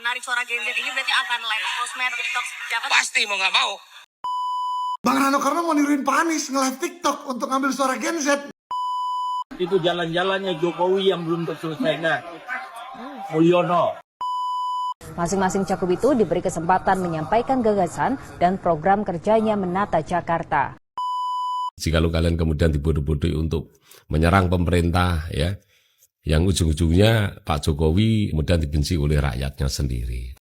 menarik suara Gen Z ini berarti akan live sosmed, TikTok, Jakarta. Pasti mau nggak mau. Bang Rano Karno mau niruin Pak Anies nge-live TikTok untuk ngambil suara Gen Z. Itu jalan-jalannya Jokowi yang belum terselesaikan. Mulyono. Masing-masing cakup itu diberi kesempatan menyampaikan gagasan dan program kerjanya menata Jakarta. Jika kalian kemudian dibodoh-bodohi untuk menyerang pemerintah, ya, yang ujung-ujungnya Pak Jokowi kemudian dibenci oleh rakyatnya sendiri.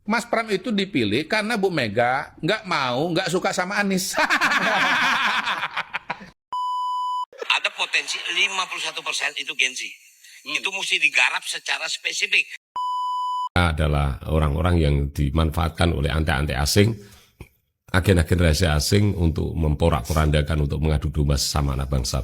Mas Pram itu dipilih karena Bu Mega nggak suka sama Anies. Ada potensi 51% itu Gen Z. Itu mesti digarap secara spesifik. Adalah orang-orang yang dimanfaatkan oleh ante-ante asing, agen-agen rahasia asing untuk memporak-porandakan, untuk mengadu domba sesama anak bangsa.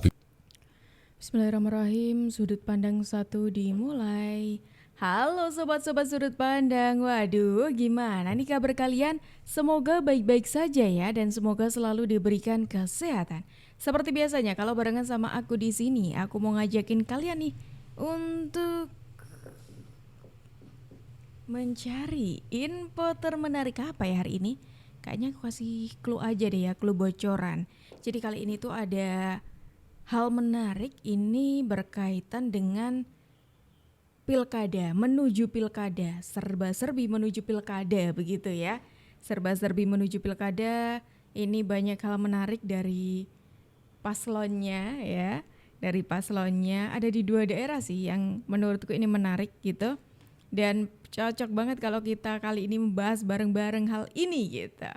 Bismillahirrahmanirrahim, sudut pandang 1 dimulai. Halo sobat-sobat sudut pandang, waduh gimana nih kabar kalian? Semoga baik-baik saja ya dan semoga selalu diberikan kesehatan. Seperti biasanya kalau barengan sama aku di sini, aku mau ngajakin kalian nih untuk mencari info termenarik apa ya hari ini. Kayaknya aku kasih clue aja deh ya, clue bocoran. Jadi kali ini tuh ada hal menarik, ini berkaitan dengan pilkada, menuju pilkada, serba-serbi menuju pilkada begitu ya. Serba-serbi menuju pilkada, ini banyak hal menarik dari paslonnya ya. Dari paslonnya ada di 2 daerah sih yang menurutku ini menarik gitu. Dan cocok banget kalau kita kali ini membahas bareng-bareng hal ini gitu.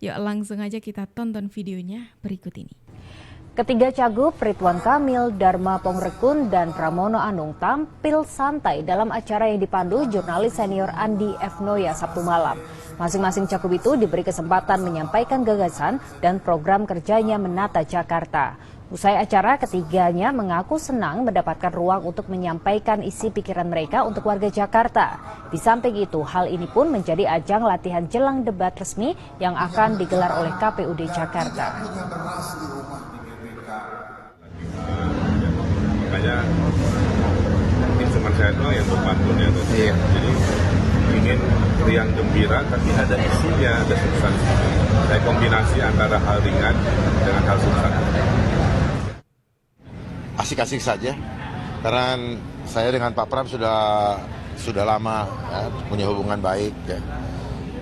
Yuk langsung aja kita tonton videonya berikut ini. Ketiga cagup Ridwan Kamil, Dharma Pongrekun, dan Pramono Anung tampil santai dalam acara yang dipandu jurnalis senior Andi F. Noya Sabtu malam. Masing-masing cagup itu diberi kesempatan menyampaikan gagasan dan program kerjanya menata Jakarta. Usai acara, ketiganya mengaku senang mendapatkan ruang untuk menyampaikan isi pikiran mereka untuk warga Jakarta. Di samping itu, hal ini pun menjadi ajang latihan jelang debat resmi yang akan digelar oleh KPUD Jakarta. Makanya mungkin cuma saya doang yang berpantun ya. Jadi ingin riang gembira tapi ada isinya, ada substansinya. Saya kombinasi antara hal ringan dengan hal substansi. Asik-asik saja, karena saya dengan Pak Pram sudah lama ya, punya hubungan baik ya.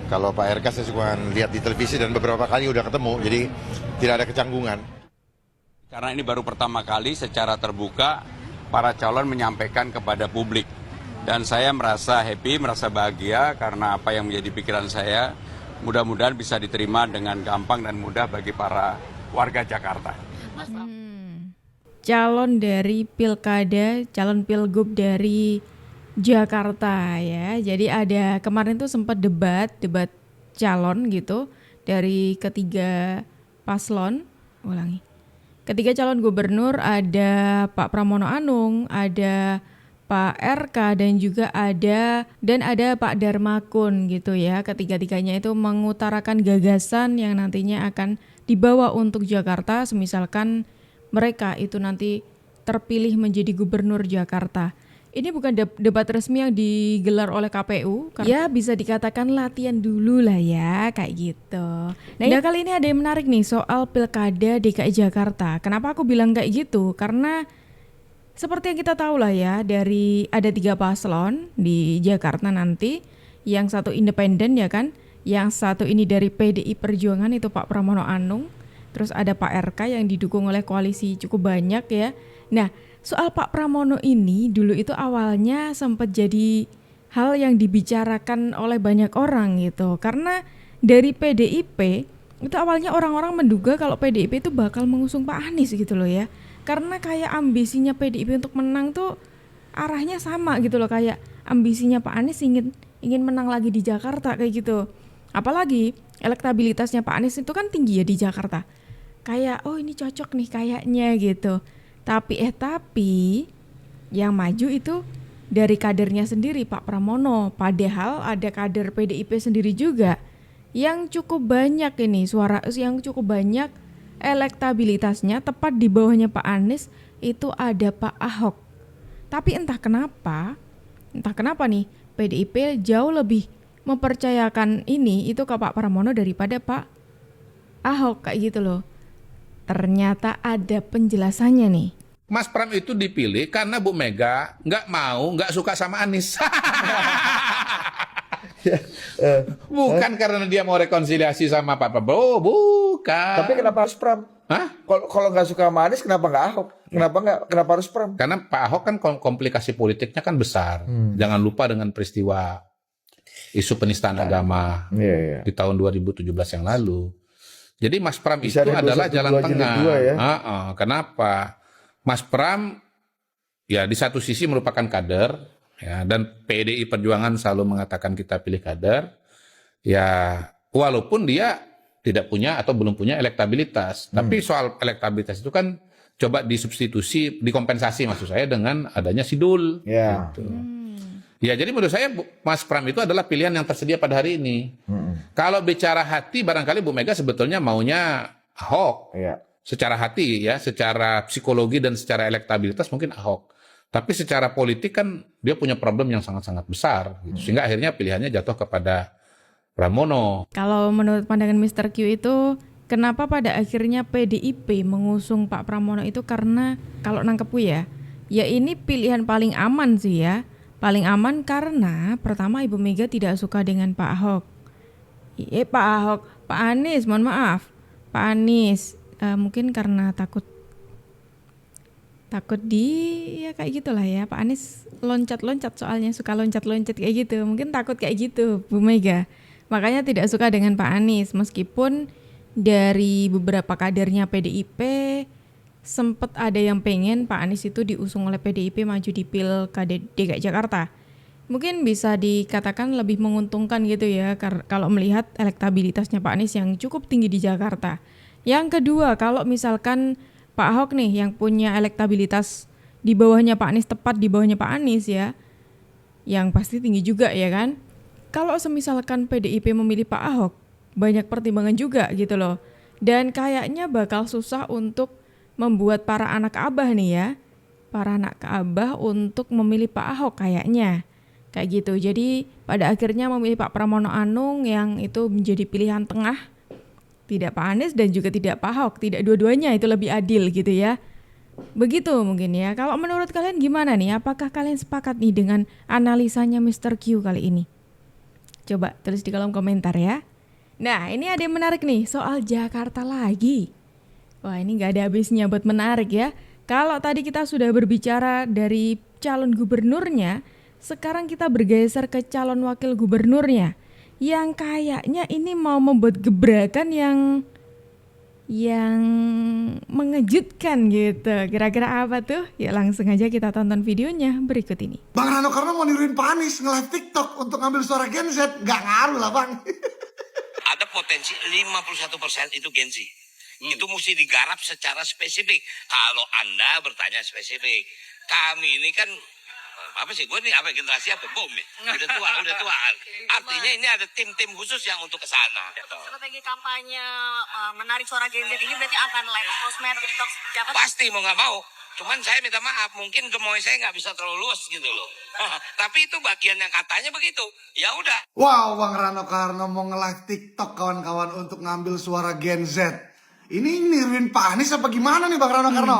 Kalau Pak RK saya cuma lihat di televisi dan beberapa kali udah ketemu, jadi tidak ada kecanggungan. Karena ini baru pertama kali secara terbuka para calon menyampaikan kepada publik. Dan saya merasa happy, merasa bahagia karena apa yang menjadi pikiran saya mudah-mudahan bisa diterima dengan gampang dan mudah bagi para warga Jakarta. Calon dari pilkada, calon pilgub dari Jakarta ya. Jadi ada kemarin tuh sempat debat calon gitu dari ketiga paslon. Ketiga calon gubernur, ada Pak Pramono Anung, ada Pak RK dan juga ada Pak Darmakun gitu ya. Ketiga-tiganya itu mengutarakan gagasan yang nantinya akan dibawa untuk Jakarta, semisalkan mereka itu nanti terpilih menjadi gubernur Jakarta. Ini bukan debat resmi yang digelar oleh KPU. Ya bisa dikatakan latihan dulu lah ya, kayak gitu. Nah kali ini ada yang menarik nih soal pilkada DKI Jakarta. Kenapa aku bilang kayak gitu? Karena seperti yang kita tahu lah ya, dari ada 3 paslon di Jakarta nanti. Yang satu independen ya kan, yang satu ini dari PDI Perjuangan itu Pak Pramono Anung. Terus ada Pak RK yang didukung oleh koalisi cukup banyak ya. Nah, soal Pak Pramono ini dulu itu awalnya sempat jadi hal yang dibicarakan oleh banyak orang gitu. Karena dari PDIP itu awalnya orang-orang menduga kalau PDIP itu bakal mengusung Pak Anies gitu loh ya. Karena kayak ambisinya PDIP untuk menang tuh arahnya sama gitu loh. Kayak ambisinya Pak Anies ingin menang lagi di Jakarta kayak gitu. Apalagi elektabilitasnya Pak Anies itu kan tinggi ya di Jakarta. Kayak oh ini cocok nih kayaknya gitu. Tapi yang maju itu dari kadernya sendiri Pak Pramono. Padahal ada kader PDIP sendiri juga yang cukup banyak ini yang cukup banyak elektabilitasnya tepat di bawahnya Pak Anies itu ada Pak Ahok. Tapi entah kenapa nih PDIP jauh lebih mempercayakan ini itu ke Pak Pramono daripada Pak Ahok kayak gitu loh. Ternyata ada penjelasannya nih. Mas Pram itu dipilih karena Bu Mega nggak suka sama Anies. Bukan karena dia mau rekonsiliasi sama Pak Prabowo, bukan. Tapi kenapa harus Pram? Hah? Kalau nggak suka sama Anies, kenapa nggak Ahok? Kenapa harus Pram? Karena Pak Ahok kan komplikasi politiknya kan besar. Jangan lupa dengan peristiwa isu penistaan agama di tahun 2017 yang lalu. Jadi Mas Pram Bisa itu adalah jalan tengah. Ya? Kenapa? Mas Pram ya di satu sisi merupakan kader ya, dan PDI Perjuangan selalu mengatakan kita pilih kader. Ya walaupun dia tidak punya atau belum punya elektabilitas. Tapi soal elektabilitas itu kan coba disubstitusi, dikompensasi maksud saya dengan adanya Sidul. Ya. Gitu. Ya jadi menurut saya Mas Pram itu adalah pilihan yang tersedia pada hari ini. Kalau bicara hati barangkali Bu Mega sebetulnya maunya Ahok. Ya. Secara hati ya, secara psikologi dan secara elektabilitas mungkin Ahok. Tapi secara politik kan dia punya problem yang sangat-sangat besar. Gitu. Sehingga akhirnya pilihannya jatuh kepada Pramono. Kalau menurut pandangan Mr. Q itu, kenapa pada akhirnya PDIP mengusung Pak Pramono itu karena kalau nangkepku ya ini pilihan paling aman sih ya. Paling aman karena pertama Ibu Mega tidak suka dengan Pak Ahok. Pak Anies, mohon maaf. Pak Anies, mungkin karena takut ya kayak gitulah ya. Pak Anies loncat-loncat soalnya, suka loncat-loncat kayak gitu. Mungkin takut kayak gitu Bu Mega. Makanya tidak suka dengan Pak Anies, meskipun dari beberapa kadernya PDIP sempat ada yang pengen Pak Anies itu diusung oleh PDIP maju di Pilkada DKI Jakarta. Mungkin bisa dikatakan lebih menguntungkan gitu ya kalau melihat elektabilitasnya Pak Anies yang cukup tinggi di Jakarta. Yang kedua, kalau misalkan Pak Ahok nih yang punya elektabilitas di bawahnya Pak Anies, tepat di bawahnya Pak Anies ya, yang pasti tinggi juga ya kan. Kalau semisalkan PDIP memilih Pak Ahok, banyak pertimbangan juga gitu loh. Dan kayaknya bakal susah untuk membuat para anak abah nih ya, para anak abah untuk memilih Pak Ahok kayaknya. Kayak gitu. Jadi pada akhirnya memilih Pak Pramono Anung yang itu menjadi pilihan tengah. Tidak Pak Anies dan juga tidak Pak Ahok. Tidak dua-duanya, itu lebih adil gitu ya. Begitu mungkin ya. Kalau menurut kalian gimana nih? Apakah kalian sepakat nih dengan analisanya Mr. Q kali ini? Coba tulis di kolom komentar ya. Nah ini ada yang menarik nih soal Jakarta lagi. Wah ini gak ada habisnya buat menarik ya. Kalau tadi kita sudah berbicara dari calon gubernurnya, sekarang kita bergeser ke calon wakil gubernurnya. Yang kayaknya ini mau membuat gebrakan yang mengejutkan gitu. Kira-kira apa tuh? Ya langsung aja kita tonton videonya berikut ini. Bang Rano Karno mau niruin Pak Anies nge-live TikTok untuk ngambil suara Gen Z. Gak ngaruh lah Bang. Ada potensi 51% itu Gen Z. Itu mesti digarap secara spesifik. Kalau Anda bertanya spesifik. Kami ini kan apa sih, gue nih apa generasi apa? Bom ya? Udah tua. Artinya ini ada tim-tim khusus yang untuk ke sana. Strategi kampanye menarik suara Gen Z ini berarti akan live sosmed, TikTok, siapa? Pasti mau nggak mau. Cuman saya minta maaf, mungkin gemoy saya nggak bisa terlalu luas gitu loh. Tapi itu bagian yang katanya begitu. Ya udah. Wow, Bang Rano Karno mau nge-live TikTok kawan-kawan untuk ngambil suara Gen Z. Ini niruin Pak Anies apa gimana nih Bang Rano Karno?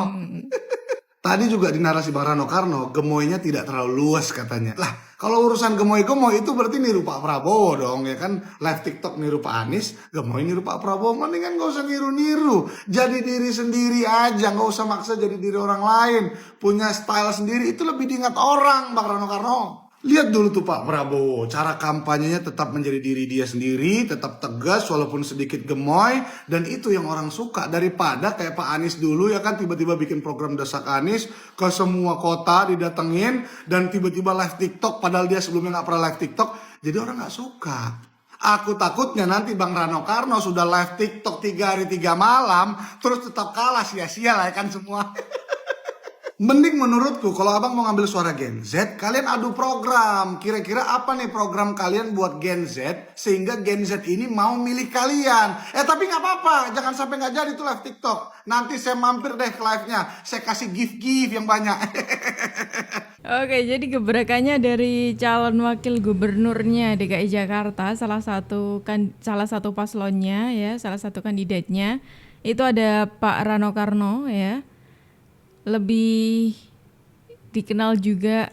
Tadi juga di narasi Bang Rano Karno, gemoynya tidak terlalu luas katanya. Lah, kalau urusan gemoy-gemoy itu berarti niru Pak Prabowo dong, ya kan? Live TikTok niru Pak Anies, gemoy niru Pak Prabowo, mendingan gak usah niru-niru. Jadi diri sendiri aja, gak usah maksa jadi diri orang lain. Punya style sendiri, itu lebih diingat orang, Bang Rano Karno. Lihat dulu tuh Pak Prabowo, cara kampanyenya tetap menjadi diri dia sendiri, tetap tegas walaupun sedikit gemoy, dan itu yang orang suka. Daripada kayak Pak Anies dulu ya kan, tiba-tiba bikin program Desak Anies ke semua kota didatengin, dan tiba-tiba live TikTok padahal dia sebelumnya gak pernah live TikTok, jadi orang gak suka. Aku takutnya nanti Bang Rano Karno sudah live TikTok 3 hari 3 malam, terus tetap kalah, sia-sia lah ya kan semua. Mending menurutku kalau abang mau ngambil suara Gen Z, kalian adu program. Kira-kira apa nih program kalian buat Gen Z sehingga Gen Z ini mau milih kalian. Tapi nggak apa-apa, jangan sampai nggak jadi tuh live TikTok. Nanti saya mampir deh ke live-nya, saya kasih gift-gift yang banyak. Oke, jadi gebrakannya dari calon wakil gubernurnya DKI Jakarta, salah satu paslonnya ya, salah satu kandidatnya itu ada Pak Rano Karno ya. Lebih dikenal juga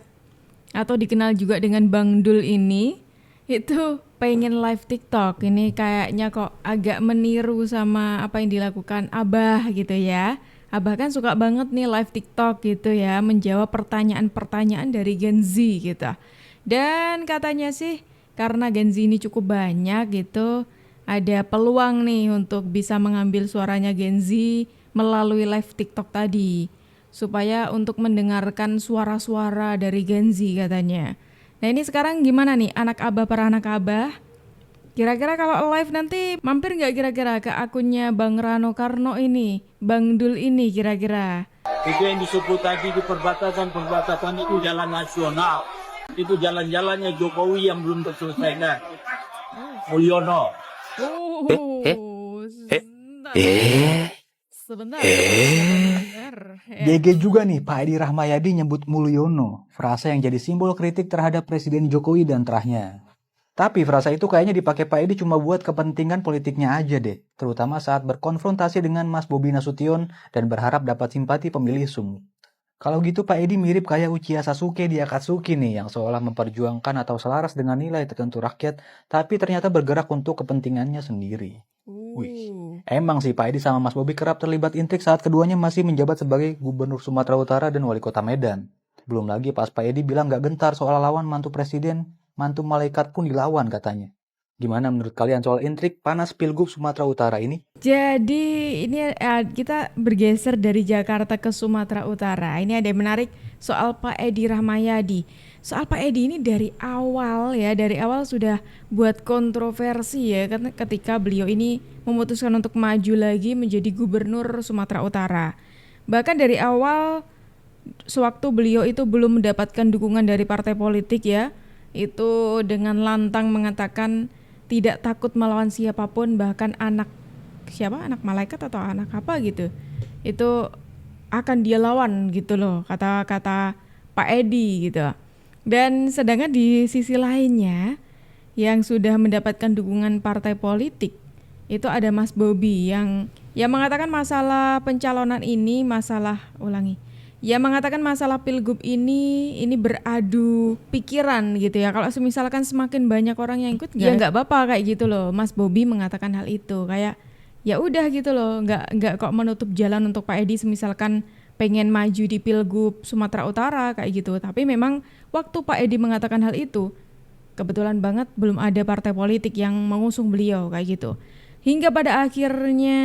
dengan Bang Dul ini, itu pengen live TikTok. Ini kayaknya kok agak meniru sama apa yang dilakukan Abah gitu ya. Abah kan suka banget nih live TikTok gitu ya, menjawab pertanyaan-pertanyaan dari Gen Z gitu. Dan katanya sih karena Gen Z ini cukup banyak gitu, ada peluang nih untuk bisa mengambil suaranya Gen Z melalui live TikTok tadi, supaya untuk mendengarkan suara-suara dari Gen Z katanya. Nah ini sekarang gimana nih para anak Abah? Kira-kira kalau live nanti mampir nggak kira-kira ke akunnya Bang Rano Karno ini, Bang Dul ini kira-kira? Itu yang disebut tadi di perbatasan itu jalan nasional. Itu jalan-jalannya Jokowi yang belum terselesaikan. Mulyono. Sebentar. GG juga nih Pak Edi Rahmayadi nyebut Mulyono, frasa yang jadi simbol kritik terhadap Presiden Jokowi dan terahnya. Tapi frasa itu kayaknya dipakai Pak Edi cuma buat kepentingan politiknya aja deh, terutama saat berkonfrontasi dengan Mas Bobi Nasution dan berharap dapat simpati pemilih sumut. Kalau gitu Pak Edi mirip kayak Uchiha Sasuke di Akatsuki nih, yang seolah memperjuangkan atau selaras dengan nilai tertentu rakyat, tapi ternyata bergerak untuk kepentingannya sendiri. Wih, emang sih Pak Edi sama Mas Bobi kerap terlibat intrik saat keduanya masih menjabat sebagai Gubernur Sumatera Utara dan Wali Kota Medan. Belum lagi pas Pak Edi bilang gak gentar soal lawan mantu presiden, mantu malaikat pun dilawan katanya. Gimana menurut kalian soal intrik panas Pilgub Sumatera Utara ini? Jadi ini kita bergeser dari Jakarta ke Sumatera Utara. Ini ada yang menarik soal Pak Edi Rahmayadi. Soal Pak Edi ini dari awal sudah buat kontroversi ya, ketika beliau ini memutuskan untuk maju lagi menjadi Gubernur Sumatera Utara. Bahkan dari awal sewaktu beliau itu belum mendapatkan dukungan dari partai politik ya, itu dengan lantang mengatakan tidak takut melawan siapapun, bahkan anak malaikat atau anak apa gitu, itu akan dia lawan gitu loh, kata Pak Edi gitu. Dan sedangkan di sisi lainnya yang sudah mendapatkan dukungan partai politik itu ada Mas Bobi yang mengatakan masalah pencalonan ini mengatakan masalah Pilgub ini beradu pikiran gitu ya. Kalau misalkan semakin banyak orang yang ikut ya nggak apa-apa kayak gitu loh. Mas Bobi mengatakan hal itu, kayak ya udah gitu loh, nggak kok menutup jalan untuk Pak Edi misalkan pengen maju di Pilgub Sumatera Utara kayak gitu. Tapi memang waktu Pak Edi mengatakan hal itu, kebetulan banget belum ada partai politik yang mengusung beliau kayak gitu. Hingga pada akhirnya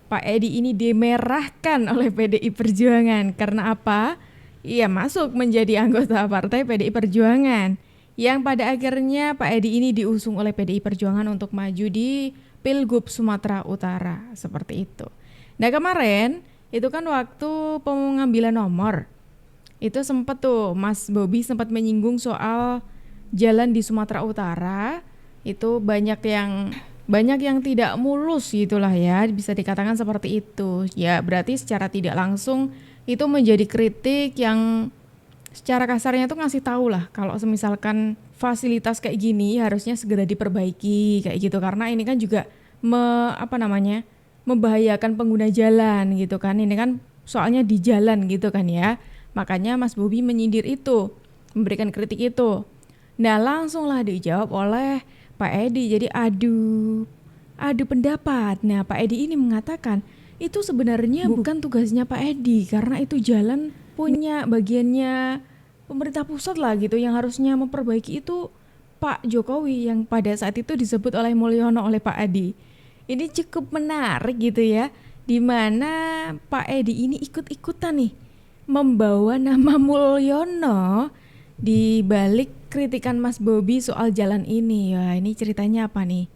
Pak Edi ini dimerahkan oleh PDI Perjuangan. Karena apa? Ia masuk menjadi anggota partai PDI Perjuangan, yang pada akhirnya Pak Edi ini diusung oleh PDI Perjuangan untuk maju di Pilgub Sumatera Utara, seperti itu. Nah kemarin itu kan waktu pengambilan nomor, itu sempat tuh Mas Bobi sempat menyinggung soal jalan di Sumatera Utara, itu banyak yang tidak mulus gitulah ya, bisa dikatakan seperti itu. Ya berarti secara tidak langsung itu menjadi kritik yang secara kasarnya tuh ngasih tahu lah kalau misalkan fasilitas kayak gini harusnya segera diperbaiki kayak gitu, karena ini kan juga membahayakan pengguna jalan gitu kan. Ini kan soalnya di jalan gitu kan ya. Makanya Mas Bobi menyindir itu, memberikan kritik itu. Nah langsunglah dijawab oleh Pak Edi. Jadi adu pendapat. Nah Pak Edi ini mengatakan itu sebenarnya bukan tugasnya Pak Edi, karena itu jalan punya bagiannya pemerintah pusat lah gitu, yang harusnya memperbaiki itu Pak Jokowi, yang pada saat itu disebut oleh Mulyono oleh Pak Edi. Ini cukup menarik gitu ya, dimana Pak Edi ini ikut-ikutan nih membawa nama Mulyono di balik kritikan Mas Bobi soal jalan ini. Ya ini ceritanya apa nih?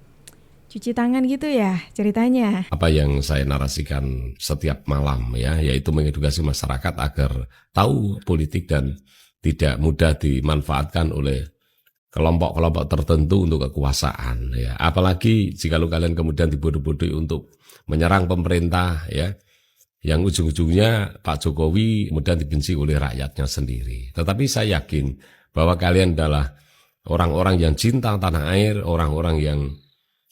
Cuci tangan gitu ya ceritanya. Apa yang saya narasikan setiap malam ya, yaitu mengedukasi masyarakat agar tahu politik dan tidak mudah dimanfaatkan oleh kelompok-kelompok tertentu untuk kekuasaan ya. Apalagi jika kalian kemudian dibodoh-bodohi untuk menyerang pemerintah ya, yang ujung-ujungnya Pak Jokowi kemudian dibenci oleh rakyatnya sendiri. Tetapi saya yakin bahwa kalian adalah orang-orang yang cinta tanah air, orang-orang yang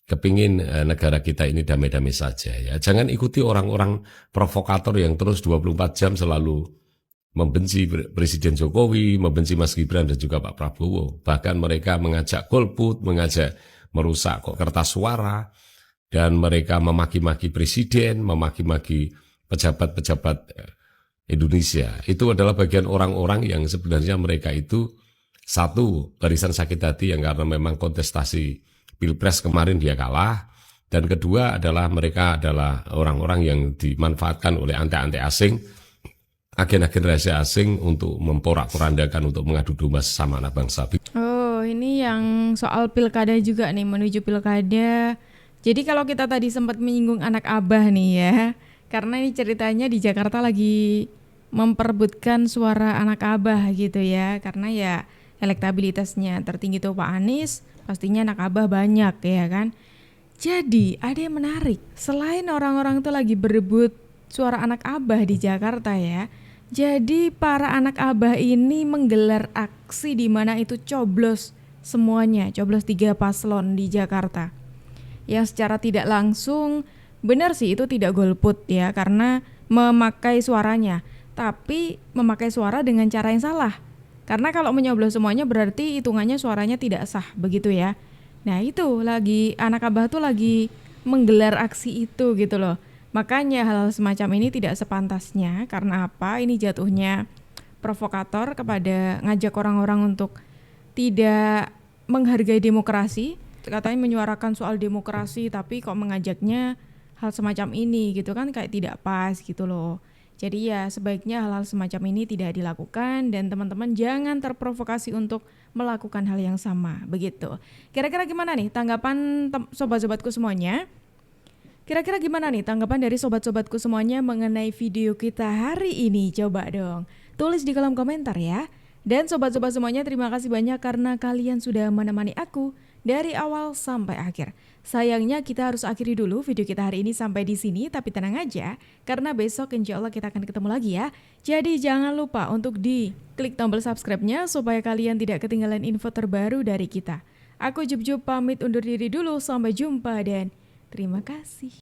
kepingin negara kita ini damai-damai saja ya. Jangan ikuti orang-orang provokator yang terus 24 jam selalu membenci Presiden Jokowi, membenci Mas Gibran dan juga Pak Prabowo. Bahkan mereka mengajak golput, mengajak merusak kertas suara, dan mereka memaki-maki presiden, memaki-maki pejabat-pejabat Indonesia. Itu adalah bagian orang-orang yang sebenarnya mereka itu satu, barisan sakit hati yang karena memang kontestasi Pilpres kemarin dia kalah, dan kedua adalah mereka adalah orang-orang yang dimanfaatkan oleh ante-ante asing, agen-agen rahasia asing untuk memporak-porandakan untuk mengadu domba sesama anak bangsa. Oh, ini yang soal pilkada juga nih, menuju pilkada. Jadi kalau kita tadi sempat menyinggung anak abah nih ya, karena ini ceritanya di Jakarta lagi memperebutkan suara anak abah gitu ya, karena ya elektabilitasnya tertinggi tuh Pak Anies, pastinya anak abah banyak ya kan. Jadi ada yang menarik, selain orang-orang tuh lagi berebut suara anak abah di Jakarta ya, jadi para anak abah ini menggelar aksi di mana itu coblos semuanya, coblos 3 paslon di Jakarta. Yang secara tidak langsung, benar sih itu tidak golput ya, karena memakai suaranya, tapi memakai suara dengan cara yang salah. Karena kalau menyoblos semuanya berarti hitungannya suaranya tidak sah, begitu ya. Nah itu lagi, anak abah tuh lagi menggelar aksi itu gitu loh. Makanya hal-hal semacam ini tidak sepantasnya, karena apa? Ini jatuhnya provokator kepada ngajak orang-orang untuk tidak menghargai demokrasi. Katanya menyuarakan soal demokrasi, tapi kok mengajaknya hal semacam ini gitu kan, kayak tidak pas gitu loh. Jadi ya sebaiknya hal-hal semacam ini tidak dilakukan, dan teman-teman jangan terprovokasi untuk melakukan hal yang sama, begitu. Kira-kira gimana nih tanggapan sobat-sobatku semuanya? Kira-kira gimana nih tanggapan dari sobat-sobatku semuanya mengenai video kita hari ini? Coba dong tulis di kolom komentar ya. Dan sobat-sobat semuanya, terima kasih banyak karena kalian sudah menemani aku dari awal sampai akhir. Sayangnya kita harus akhiri dulu video kita hari ini sampai di sini, tapi tenang aja karena besok insya Allah kita akan ketemu lagi ya. Jadi jangan lupa untuk klik tombol subscribe-nya supaya kalian tidak ketinggalan info terbaru dari kita. Aku Jub pamit undur diri dulu, sampai jumpa dan terima kasih.